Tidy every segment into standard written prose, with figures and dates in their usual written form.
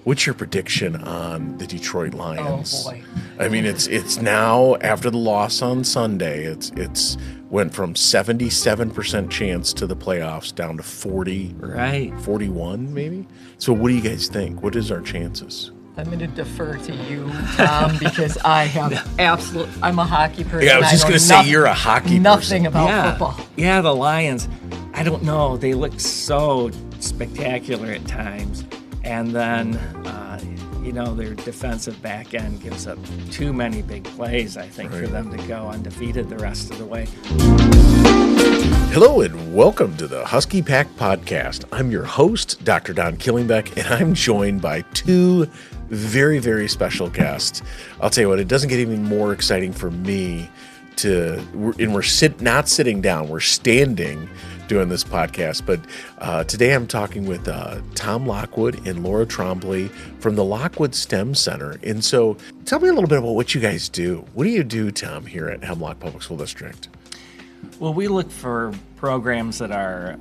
What's your prediction on the Detroit Lions? Oh boy! I mean, it's now after the loss on Sunday. It's went from 77% chance to the playoffs down to 41 maybe. So what do you guys think? What is our chances? I'm going to defer to you, Tom, because I have I'm a hockey person. Yeah, I was just going to say you're a hockey nothing person. about football. Yeah, the Lions, I don't know. They look so spectacular at times. And then, their defensive back end gives up too many big plays, I think, for them to go undefeated the rest of the way. Hello and welcome to the Huskie Pack Podcast. I'm your host, Dr. Don Killingbeck, and I'm joined by two very, very special guests. I'll tell you what, it doesn't get even more exciting for me we're not sitting down, we're standing doing this podcast. But today I'm talking with Tom Lockwood and Laura Trombley from the Lockwood STEM Center. And so tell me a little bit about what you guys do. What do you do, Tom, here at Hemlock Public School District? Well, we look for programs that are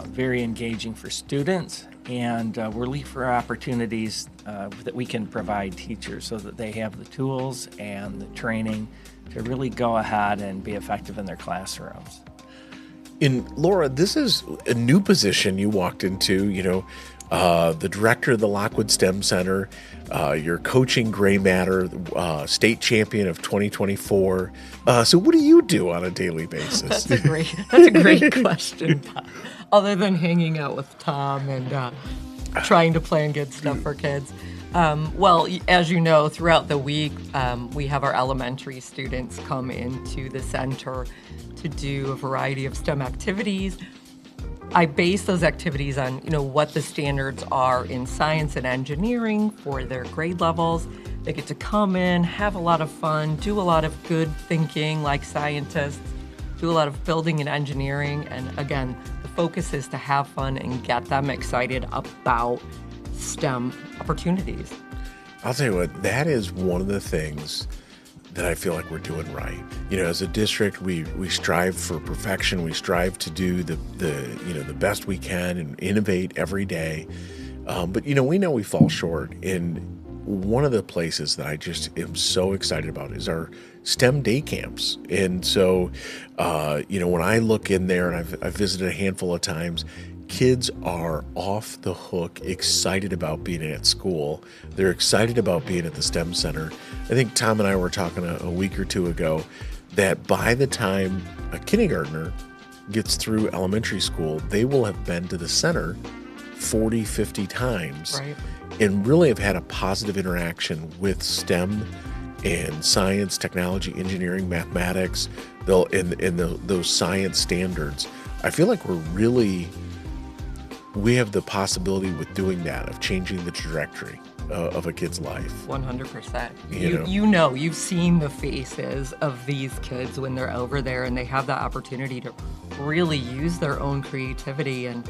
very engaging for students, and we're looking for opportunities that we can provide teachers so that they have the tools and the training to really go ahead and be effective in their classrooms. And Laura, this is a new position you walked into, the director of the Lockwood STEM Center. You're coaching Gray Matter, state champion of 2024. So what do you do on a daily basis? That's a great question, Tom. Other than hanging out with Tom and trying to plan good stuff for kids. Well, as you know, throughout the week, we have our elementary students come into the center to do a variety of STEM activities. I base those activities on, what the standards are in science and engineering for their grade levels. They get to come in, have a lot of fun, do a lot of good thinking like scientists, do a lot of building and engineering. And again, the focus is to have fun and get them excited about STEM opportunities. I'll tell you what, that is one of the things that I feel like we're doing right. As a district, we strive for perfection. We strive to do the best we can and innovate every day. But we know we fall short. And one of the places that I just am so excited about is our STEM day camps. And so, when I look in there, and I've visited a handful of times, kids are off the hook, excited about being at school. They're excited about being at the STEM Center. I think Tom and I were talking a week or two ago that by the time a kindergartner gets through elementary school, they will have been to the center 40, 50 times, right, and really have had a positive interaction with STEM and science, technology, engineering, mathematics, those science standards. I feel like we have the possibility with doing that, of changing the trajectory of a kid's life. 100%. You've seen the faces of these kids when they're over there and they have the opportunity to really use their own creativity and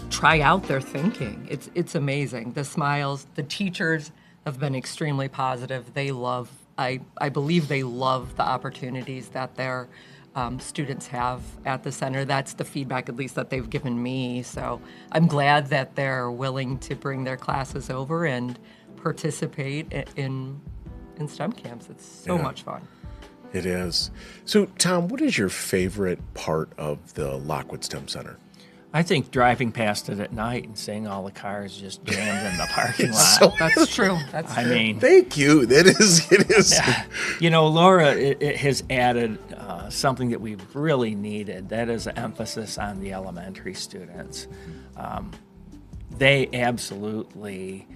try out their thinking. It's amazing. The smiles, the teachers have been extremely positive. I believe they love the opportunities that they're students have at the center. That's the feedback, at least, that they've given me. So I'm glad that they're willing to bring their classes over and participate in STEM camps. It's so much fun. It is. So, Tom, what is your favorite part of the Lockwood STEM Center? I think driving past it at night and seeing all the cars just jammed in the parking lot. That's true. Thank you. It is. Yeah. Laura it has added something that we've really needed. That is an emphasis on the elementary students. They absolutely,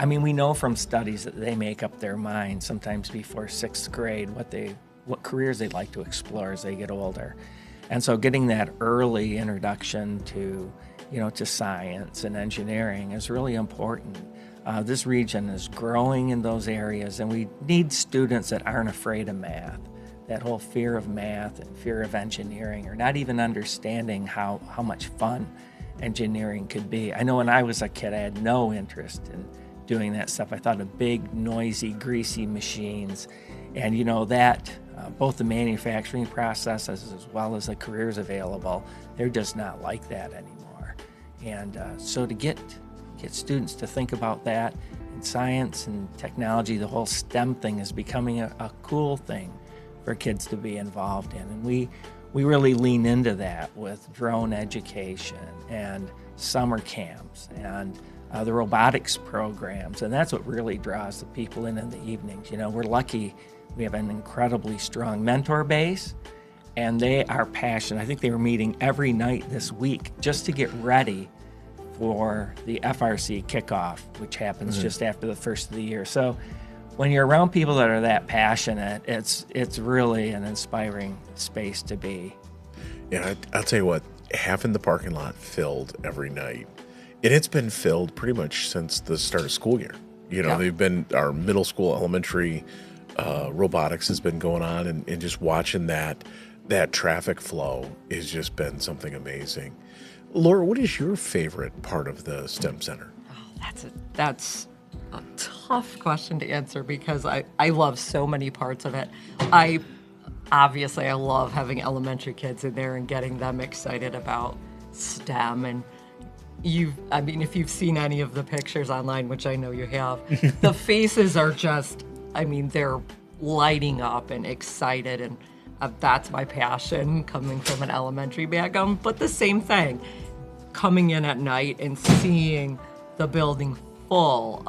we know from studies that they make up their mind sometimes before sixth grade what careers they'd like to explore as they get older. And so getting that early introduction to science and engineering is really important. This region is growing in those areas, and we need students that aren't afraid of math. That whole fear of math and fear of engineering, or not even understanding how much fun engineering could be. I know when I was a kid, I had no interest in doing that stuff. I thought of big, noisy, greasy machines, and that both the manufacturing processes as well as the careers available, they're just not like that anymore. And so to get get students to think about that. In science and technology, the whole STEM thing is becoming a cool thing for kids to be involved in. And we really lean into that with drone education and summer camps and the robotics programs. And that's what really draws the people in the evenings. We're lucky we have an incredibly strong mentor base, and they are passionate. I think they were meeting every night this week just to get ready for the FRC kickoff, which happens just after the first of the year. So when you're around people that are that passionate, it's really an inspiring space to be. Yeah, I'll tell you what, having the parking lot filled every night, and it's been filled pretty much since the start of school year. They've been, our middle school, elementary robotics has been going on, and just watching that traffic flow has just been something amazing. Laura, what is your favorite part of the STEM Center? Oh, that's a tough question to answer because I love so many parts of it. I love having elementary kids in there and getting them excited about STEM. And if you've seen any of the pictures online, which I know you have, the faces are just, they're lighting up and excited, and that's my passion coming from an elementary background. But the same thing, coming in at night and seeing the building full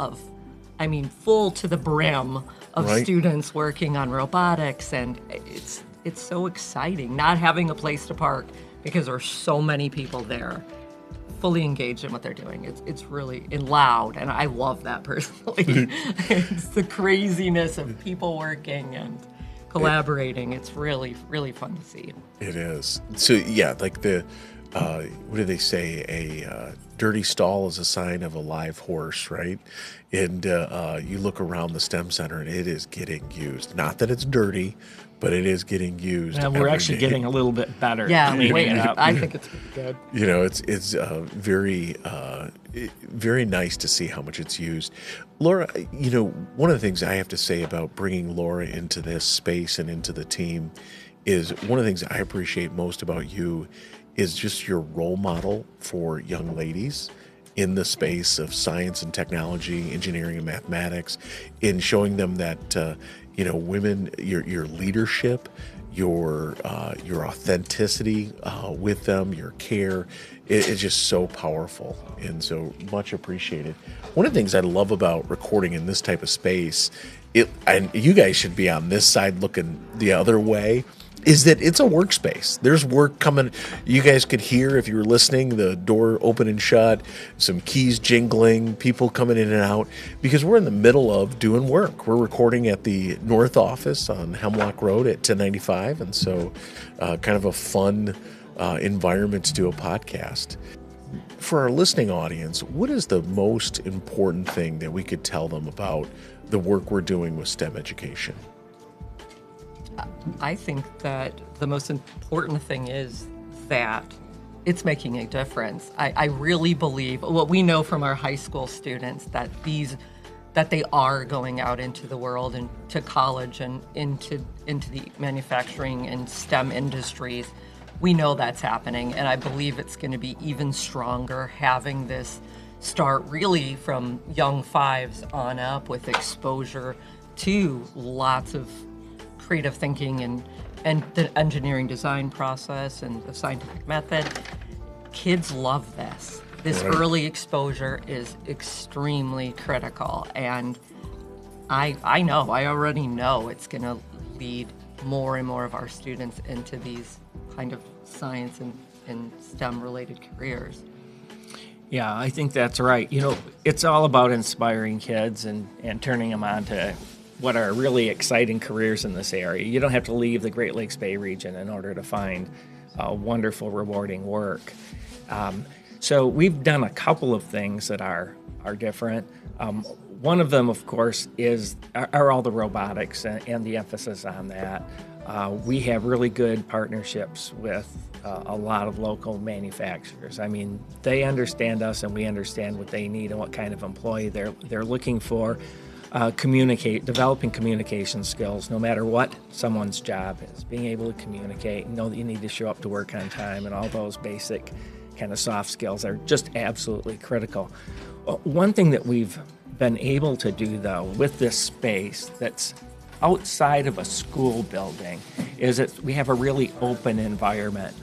to the brim of students working on robotics, and it's so exciting not having a place to park because there's so many people there fully engaged in what they're doing. It's really loud, and I love that personally. It's the craziness of people working and collaborating. It's really, really fun to see. It is. So yeah, like what do they say? A dirty stall is a sign of a live horse, right? And you look around the STEM Center, and it is getting used. Not that it's dirty, but it is getting used. Yeah, we're actually getting a little bit better. Yeah, I think it's pretty good. It's very very nice to see how much it's used. Laura, one of the things I have to say about bringing Laura into this space and into the team is one of the things I appreciate most about you is just your role model for young ladies in the space of science and technology, engineering and mathematics, in showing them that women, your leadership, your authenticity with them, your care, is just so powerful and so much appreciated. One of the things I love about recording in this type of space, and you guys should be on this side looking the other way, is that it's a workspace. There's work coming. You guys could hear, if you were listening, the door open and shut, some keys jingling, people coming in and out, because we're in the middle of doing work. We're recording at the North Office on Hemlock Road at 1095, and so kind of a fun environment to do a podcast. For our listening audience, what is the most important thing that we could tell them about the work we're doing with STEM education? I think that the most important thing is that it's making a difference. I really believe what we know from our high school students, that they are going out into the world and to college and into the manufacturing and STEM industries. We know that's happening, and I believe it's going to be even stronger having this start really from young fives on up with exposure to lots of creative thinking and the engineering design process and the scientific method. Kids love this. This early exposure is extremely critical, and I already know it's going to lead more and more of our students into these kind of science and STEM related careers. Yeah, I think that's right. It's all about inspiring kids and turning them on to what are really exciting careers in this area. You don't have to leave the Great Lakes Bay region in order to find wonderful, rewarding work. So we've done a couple of things that are different. One of them, of course, are all the robotics and the emphasis on that. We have really good partnerships with a lot of local manufacturers. They understand us, and we understand what they need and what kind of employee they're looking for. Developing communication skills, no matter what someone's job is, being able to communicate and know that you need to show up to work on time and all those basic kind of soft skills are just absolutely critical. One thing that we've been able to do, though, with this space that's outside of a school building is that we have a really open environment.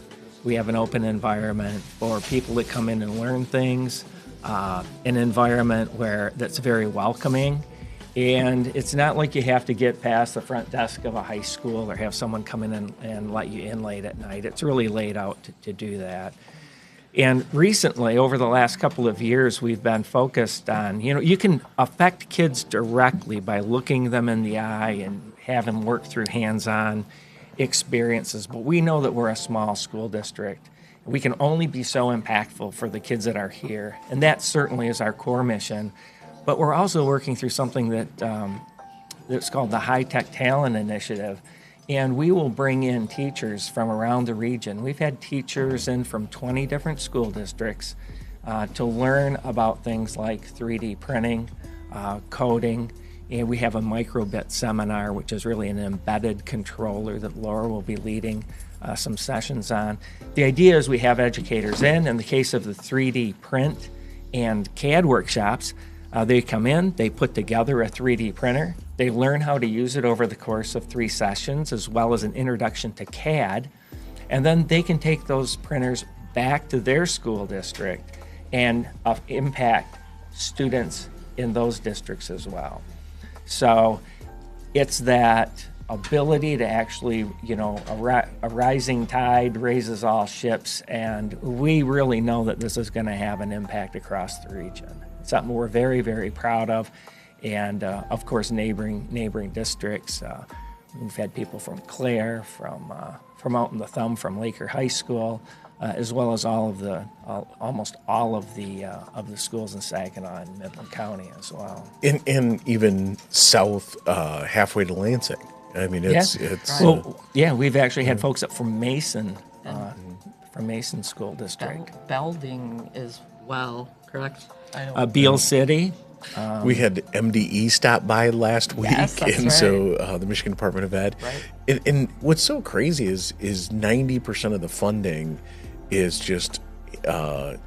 We have an open environment for people to come in and learn things, an environment that's very welcoming. And it's not like you have to get past the front desk of a high school or have someone come in and let you in late at night. It's really laid out to do that. And recently, over the last couple of years, we've been focused on, you can affect kids directly by looking them in the eye and have them work through hands-on experiences. But we know that we're a small school district. We can only be so impactful for the kids that are here. And that certainly is our core mission. But we're also working through something that's called the High Tech Talent Initiative. And we will bring in teachers from around the region. We've had teachers in from 20 different school districts to learn about things like 3D printing, coding, and we have a microbit seminar, which is really an embedded controller that Laura will be leading some sessions on. The idea is we have educators in the case of the 3D print and CAD workshops, they come in, they put together a 3D printer, they learn how to use it over the course of 3 sessions, as well as an introduction to CAD, and then they can take those printers back to their school district and impact students in those districts as well. So it's that ability to actually, a rising tide raises all ships, and we really know that this is going to have an impact across the region. It's something we're very, very proud of, and of course, neighboring districts. We've had people from Clare, from out in the Thumb, from Laker High School, as well as almost all of the schools in Saginaw and Midland County as well, and even south, halfway to Lansing. I mean, it's we've actually had folks up from Mason, from Mason School District. Belding as well, correct? Beale City. We had MDE stop by last week, yes, that's and right. So the Michigan Department of Ed. Right. And what's so crazy is 90% of the funding is just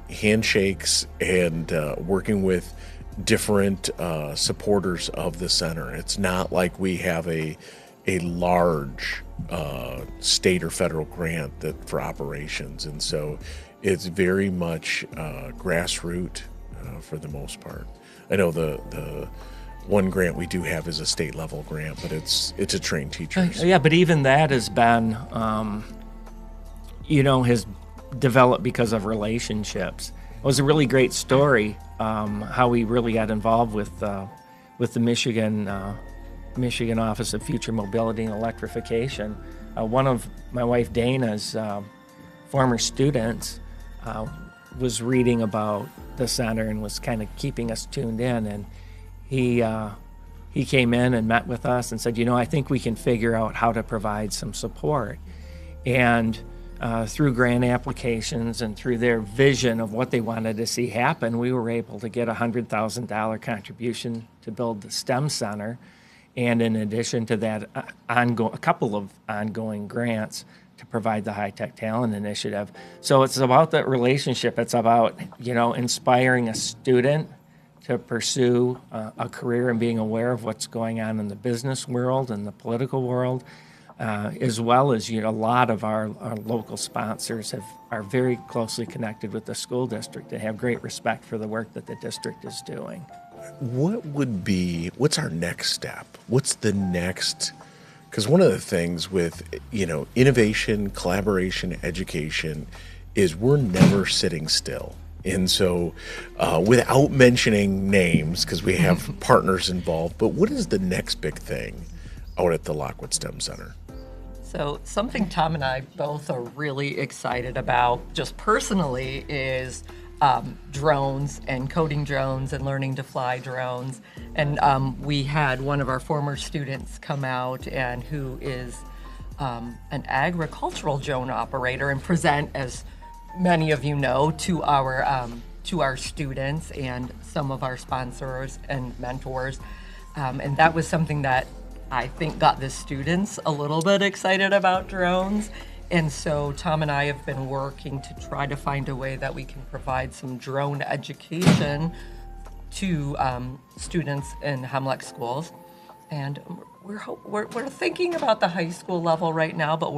handshakes and working with different supporters of the center. It's not like we have a large state or federal grant for operations, and so it's very much grassroots for the most part. I know the one grant we do have is a state level grant, but it's a trained teachers. Yeah, but even that has been, has developed because of relationships. It was a really great story how we really got involved with the Michigan Office of Future Mobility and Electrification. One of my wife Dana's former students was reading about the center and was kind of keeping us tuned in, and he came in and met with us and said, I think we can figure out how to provide some support. And through grant applications and through their vision of what they wanted to see happen, we were able to get a $100,000 contribution to build the STEM Center. And in addition to that, a couple of ongoing grants to provide the High Tech Talent Initiative. So it's about that relationship. It's about, inspiring a student to pursue a career and being aware of what's going on in the business world and the political world, as well as, a lot of our local sponsors are very closely connected with the school district and have great respect for the work that the district is doing. What's our next step? What's the next? Because one of the things with, innovation, collaboration, education is we're never sitting still. And so without mentioning names, because we have partners involved, but what is the next big thing out at the Lockwood STEM Center? So something Tom and I both are really excited about, just personally, is drones and coding drones and learning to fly drones. And we had one of our former students come out and who is an agricultural drone operator and present, as many of you know, to our students and some of our sponsors and mentors. And that was something that I think got the students a little bit excited about drones. And so Tom and I have been working to try to find a way that we can provide some drone education to students in Hemlock schools. And we're thinking about the high school level right now, but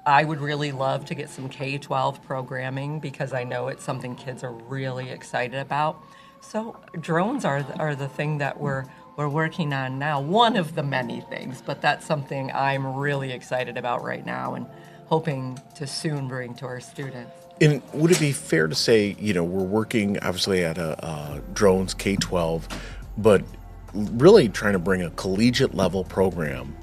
I would really love to get some K-12 programming because I know it's something kids are really excited about. So drones are the thing that we're working on now, one of the many things, but that's something I'm really excited about right now and hoping to soon bring to our students. And would it be fair to say, we're working obviously at a drones K-12, but really trying to bring a collegiate level program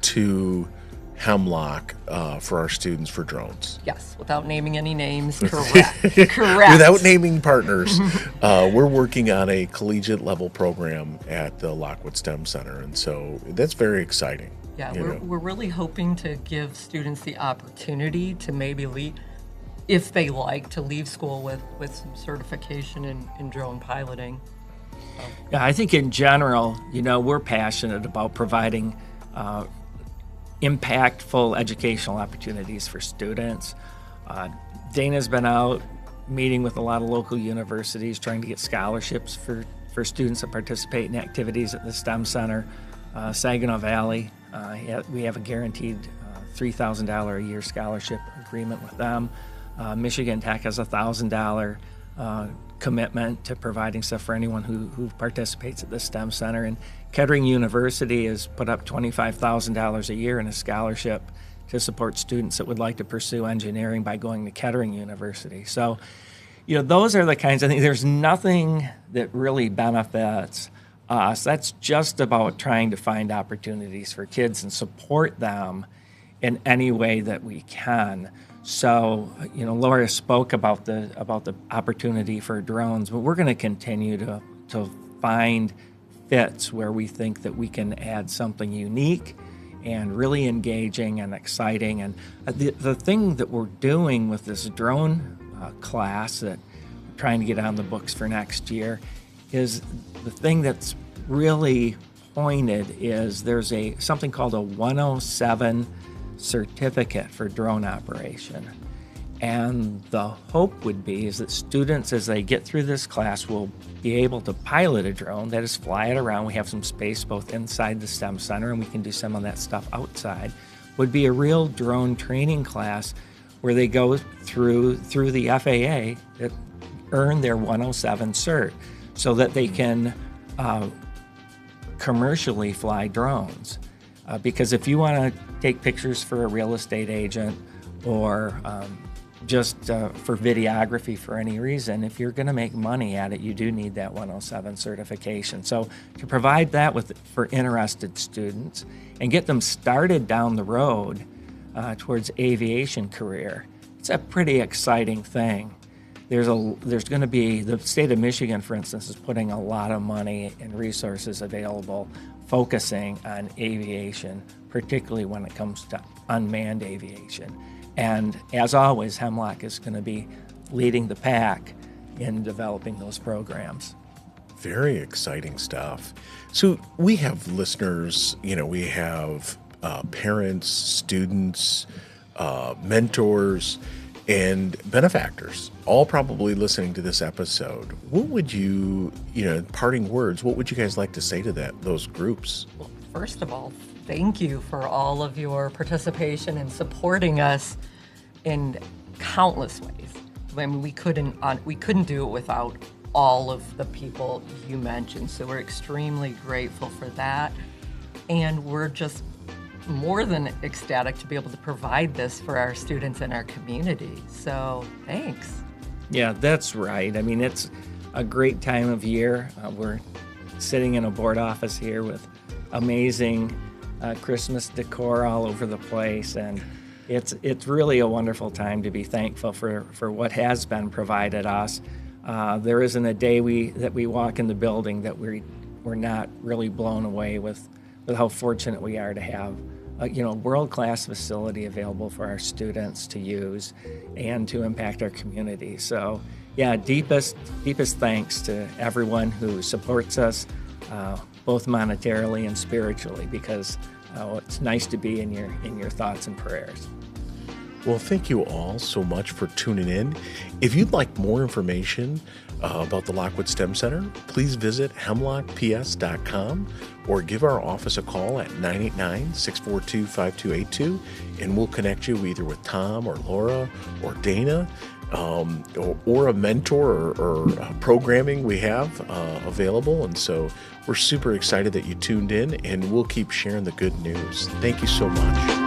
to Hemlock for our students for drones? Yes, without naming any names, correct. Correct. Without naming partners, we're working on a collegiate level program at the Lockwood STEM Center, and so that's very exciting. Yeah, we're really hoping to give students the opportunity to maybe if they like, to leave school with some certification in drone piloting. Yeah, I think in general, we're passionate about providing impactful educational opportunities for students. Dana's been out meeting with a lot of local universities trying to get scholarships for students that participate in activities at the STEM Center. Saginaw Valley, we have a guaranteed $3,000 a year scholarship agreement with them. Michigan Tech has a $1,000 commitment to providing stuff for anyone who participates at the STEM Center. And Kettering University has put up $25,000 a year in a scholarship to support students that would like to pursue engineering by going to Kettering University. So, those are the kinds of things. There's nothing that really benefits us. That's just about trying to find opportunities for kids and support them in any way that we can. So, Laura spoke about the opportunity for drones, but we're going to continue to find fits where we think that we can add something unique and really engaging and exciting. And the thing that we're doing with this drone class that we're trying to get on the books for next year is the thing that's really pointed is there's something called a 107 certificate for drone operation. And the hope would be is that students, as they get through this class, will be able to pilot a drone, that is, fly it around. We have some space both inside the STEM Center, and we can do some of that stuff outside. Would be a real drone training class where they go through the FAA that earn their 107 cert so that they can commercially fly drones. Because if you want to take pictures for a real estate agent or just for videography for any reason, if you're going to make money at it, you do need that 107 certification. So to provide that for interested students and get them started down the road towards aviation career, it's a pretty exciting thing. There's going to be, the state of Michigan, for instance, is putting a lot of money and resources available focusing on aviation, particularly when it comes to unmanned aviation. And as always, Hemlock is going to be leading the pack in developing those programs. Very exciting stuff. So we have listeners, we have parents, students, mentors, and benefactors, all probably listening to this episode. What would you, parting words, what would you guys like to say to those groups? Well, first of all, thank you for all of your participation and supporting us in countless ways. I mean, we couldn't do it without all of the people you mentioned. So we're extremely grateful for that. And we're just more than ecstatic to be able to provide this for our students and our community. So thanks. Yeah, that's right. I mean, it's a great time of year. We're sitting in a board office here with amazing Christmas decor all over the place, and it's really a wonderful time to be thankful for what has been provided us. There isn't a day that we walk in the building that we're not really blown away with how fortunate we are to have a world-class facility available for our students to use and to impact our community. So yeah, deepest thanks to everyone who supports us, both monetarily and spiritually, because it's nice to be in your thoughts and prayers. Well, thank you all so much for tuning in. If you'd like more information about the Lockwood STEM Center, please visit hemlockps.com or give our office a call at 989-642-5282, and we'll connect you either with Tom or Laura or Dana, or a mentor or programming we have available. And so we're super excited that you tuned in, and we'll keep sharing the good news. Thank you so much.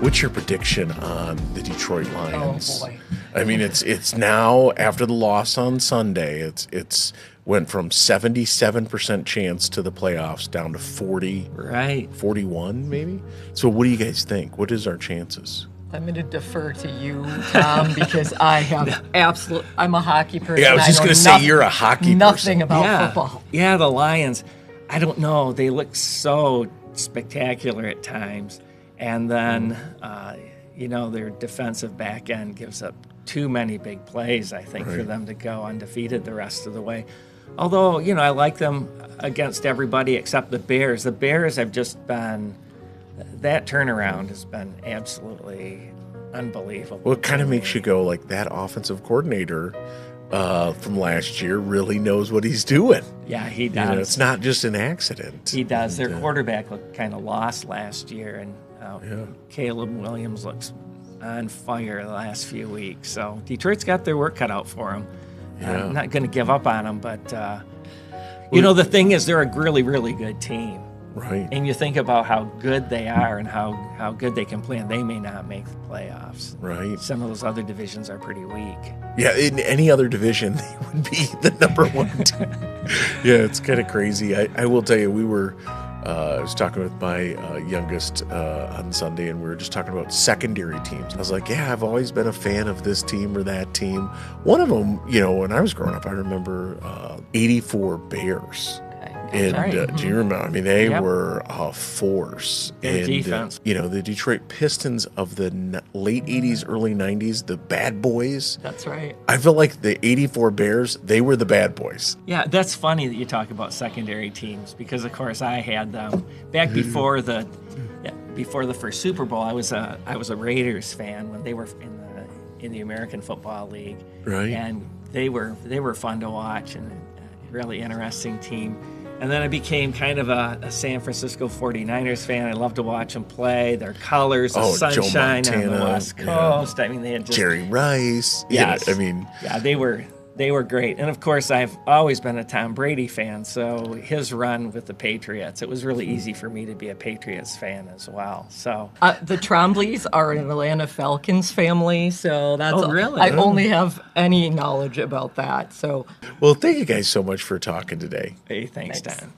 What's your prediction on the Detroit Lions? Oh, boy. I mean, it's now after the loss on Sunday. It's went from 77% chance to the playoffs down to 41 maybe. So what do you guys think? What is our chances? I'm going to defer to you, Tom, because I have I'm a hockey person. Yeah, I was just going to say you're a hockey nothing person. about football. Yeah, the Lions, I don't know. They look so spectacular at times. And then, their defensive back end gives up too many big plays, I think, for them to go undefeated the rest of the way. Although, I like them against everybody except the Bears. The Bears have just been, that turnaround has been absolutely unbelievable. Well, it kind of makes you go like that offensive coordinator from last year really knows what he's doing. Yeah, he does. It's not just an accident. He does. Their quarterback looked kind of lost last year, and Caleb Williams looks on fire the last few weeks. So Detroit's got their work cut out for them. Yeah. I'm not going to give up on them, but the thing is, they're a really, really good team. Right. And you think about how good they are and how good they can play, and they may not make the playoffs. Right. Some of those other divisions are pretty weak. Yeah, in any other division, they would be the number one team. Yeah, it's kind of crazy. I will tell you, I was talking with my youngest on Sunday, and we were just talking about secondary teams. I was like, yeah, I've always been a fan of this team or that team. One of them, when I was growing up, I remember 84 Bears. And do you remember? I mean, they were a force. Their defense. The Detroit Pistons of the late 80s, early 90s, the bad boys. That's right. I feel like the 84 Bears, they were the bad boys. Yeah, that's funny that you talk about secondary teams because, of course, I had them back before the first Super Bowl. I was a Raiders fan when they were in the American Football League. Right. And they were fun to watch and a really interesting team. And then I became kind of a San Francisco 49ers fan. I love to watch them play. Their colors, the sunshine on the West Coast. I mean, they had just Jerry Rice. Yes. They were great. And of course, I've always been a Tom Brady fan. So his run with the Patriots, it was really easy for me to be a Patriots fan as well. So the Trombleys are an Atlanta Falcons family. So that's really? I only have any knowledge about that. So well, thank you guys so much for talking today. hey, thanks, Dan.